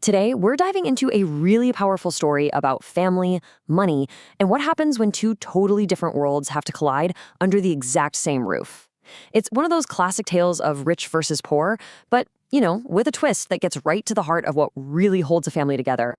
Today, we're diving into a really powerful story about family, money, and what happens when two totally different worlds have to collide under the exact same roof. It's one of those classic tales of rich versus poor, but, with a twist that gets right to the heart of what really holds a family together.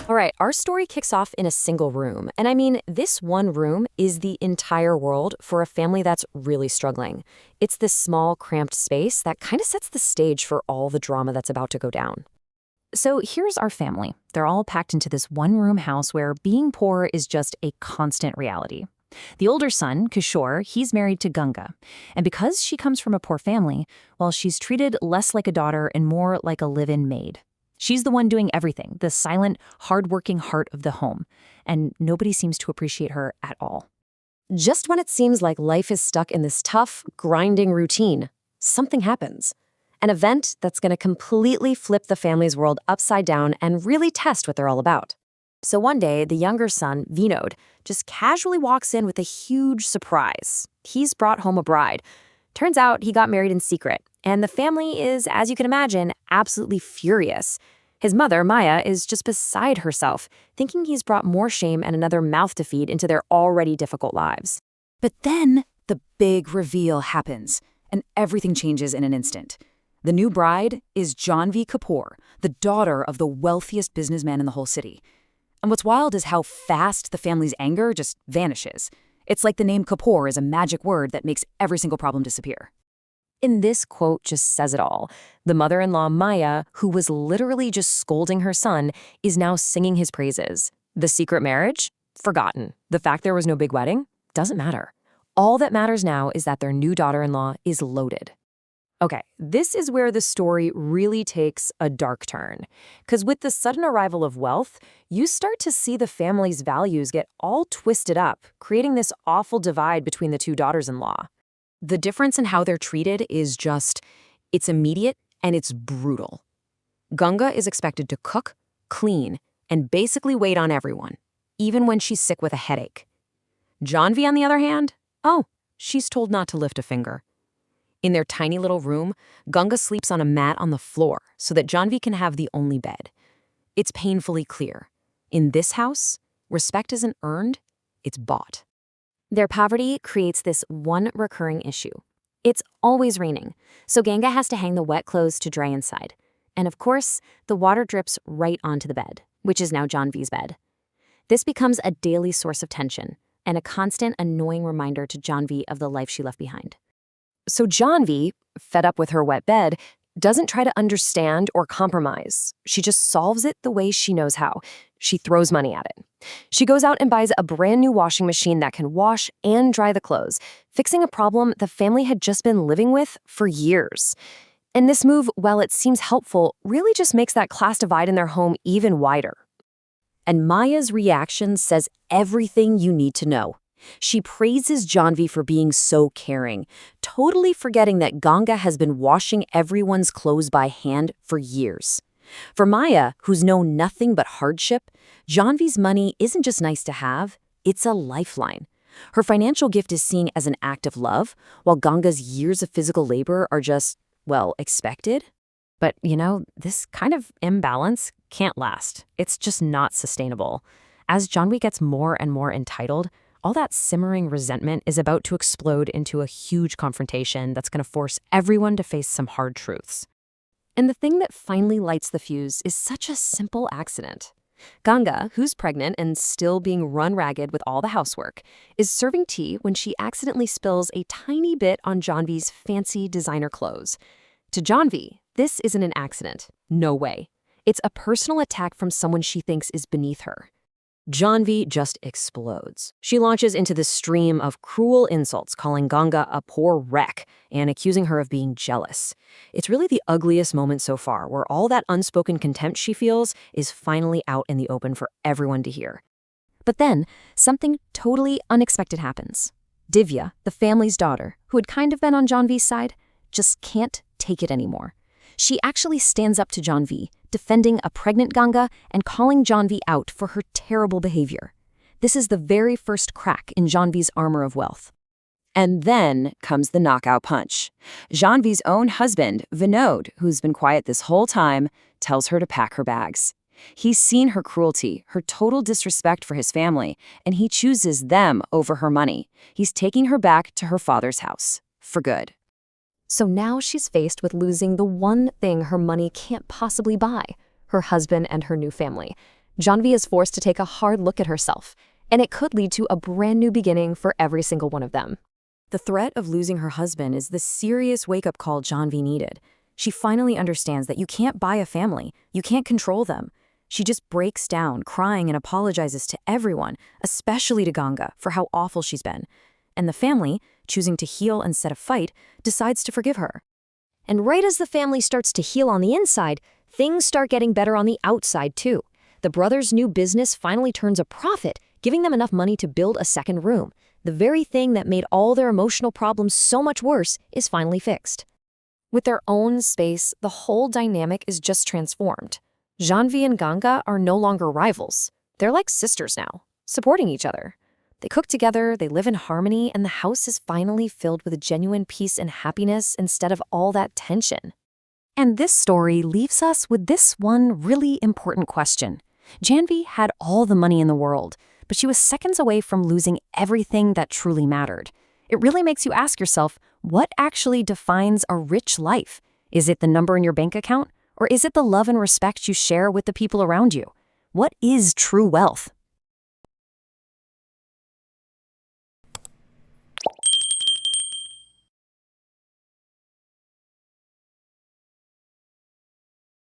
All right, our story kicks off in a single room. And I mean, this one room is the entire world for a family that's really struggling. It's this small, cramped space that kind of sets the stage for all the drama that's about to go down. So here's our family. They're all packed into this one-room house where being poor is just a constant reality. The older son, Kishore, he's married to Ganga. And because she comes from a poor family, well, she's treated less like a daughter and more like a live-in maid. She's the one doing everything, the silent, hard-working heart of the home, and nobody seems to appreciate her at all. Just when it seems like life is stuck in this tough, grinding routine, something happens. An event that's going to completely flip the family's world upside down and really test what they're all about. So one day, the younger son, Vinod, just casually walks in with a huge surprise. He's brought home a bride. Turns out he got married in secret, and the family is, as you can imagine, absolutely furious. His mother, Maya, is just beside herself, thinking he's brought more shame and another mouth to feed into their already difficult lives. But then the big reveal happens, and everything changes in an instant. The new bride is Janvi Kapoor, the daughter of the wealthiest businessman in the whole city. And what's wild is how fast the family's anger just vanishes. It's like the name Kapoor is a magic word that makes every single problem disappear. And this quote just says it all. The mother-in-law, Maya, who was literally just scolding her son, is now singing his praises. The secret marriage? Forgotten. The fact there was no big wedding? Doesn't matter. All that matters now is that their new daughter-in-law is loaded. Okay, this is where the story really takes a dark turn. Because with the sudden arrival of wealth, you start to see the family's values get all twisted up, creating this awful divide between the two daughters-in-law. The difference in how they're treated is it's immediate and it's brutal. Ganga is expected to cook, clean, and basically wait on everyone, even when she's sick with a headache. Janvi, on the other hand, she's told not to lift a finger. In their tiny little room, Ganga sleeps on a mat on the floor so that Janvi can have the only bed. It's painfully clear. In this house, respect isn't earned, it's bought. Their poverty creates this one recurring issue. It's always raining, so Ganga has to hang the wet clothes to dry inside. And of course, the water drips right onto the bed, which is now Janvi's bed. This becomes a daily source of tension and a constant annoying reminder to Janvi of the life she left behind. So Janvi, fed up with her wet bed, doesn't try to understand or compromise. She just solves it the way she knows how. She throws money at it. She goes out and buys a brand new washing machine that can wash and dry the clothes, fixing a problem the family had just been living with for years. And this move, while it seems helpful, really just makes that class divide in their home even wider. And Maya's reaction says everything you need to know. She praises Janvi for being so caring, totally forgetting that Ganga has been washing everyone's clothes by hand for years. For Maya, who's known nothing but hardship, Janvi's money isn't just nice to have, it's a lifeline. Her financial gift is seen as an act of love, while Ganga's years of physical labor are just, expected. But, this kind of imbalance can't last. It's just not sustainable. As Janvi gets more and more entitled, all that simmering resentment is about to explode into a huge confrontation that's going to force everyone to face some hard truths. And the thing that finally lights the fuse is such a simple accident. Ganga, who's pregnant and still being run ragged with all the housework, is serving tea when she accidentally spills a tiny bit on Janvi's fancy designer clothes. To Janvi, this isn't an accident. No way. It's a personal attack from someone she thinks is beneath her. Janvi just explodes. She launches into this stream of cruel insults, calling Ganga a poor wreck and accusing her of being jealous. It's really the ugliest moment so far, where all that unspoken contempt she feels is finally out in the open for everyone to hear. But then, something totally unexpected happens. Divya, the family's daughter, who had kind of been on Janvi's side, just can't take it anymore. She actually stands up to Janvi, defending a pregnant Ganga and calling Janvi out for her terrible behavior. This is the very first crack in Janvi's armor of wealth. And then comes the knockout punch. Janvi's own husband, Vinod, who's been quiet this whole time, tells her to pack her bags. He's seen her cruelty, her total disrespect for his family, and he chooses them over her money. He's taking her back to her father's house. For good. So now she's faced with losing the one thing her money can't possibly buy, her husband and her new family. Janvi is forced to take a hard look at herself, and it could lead to a brand new beginning for every single one of them. The threat of losing her husband is the serious wake-up call Janvi needed. She finally understands that you can't buy a family, you can't control them. She just breaks down, crying and apologizes to everyone, especially to Ganga, for how awful she's been. And the family, choosing to heal instead of fight, decides to forgive her. And right as the family starts to heal on the inside, things start getting better on the outside too. The brothers' new business finally turns a profit, giving them enough money to build a second room. The very thing that made all their emotional problems so much worse is finally fixed. With their own space, the whole dynamic is just transformed. Janvi and Ganga are no longer rivals. They're like sisters now, supporting each other. They cook together, they live in harmony, and the house is finally filled with genuine peace and happiness instead of all that tension. And this story leaves us with this one really important question. Janvi had all the money in the world, but she was seconds away from losing everything that truly mattered. It really makes you ask yourself, what actually defines a rich life? Is it the number in your bank account? Or is it the love and respect you share with the people around you? What is true wealth?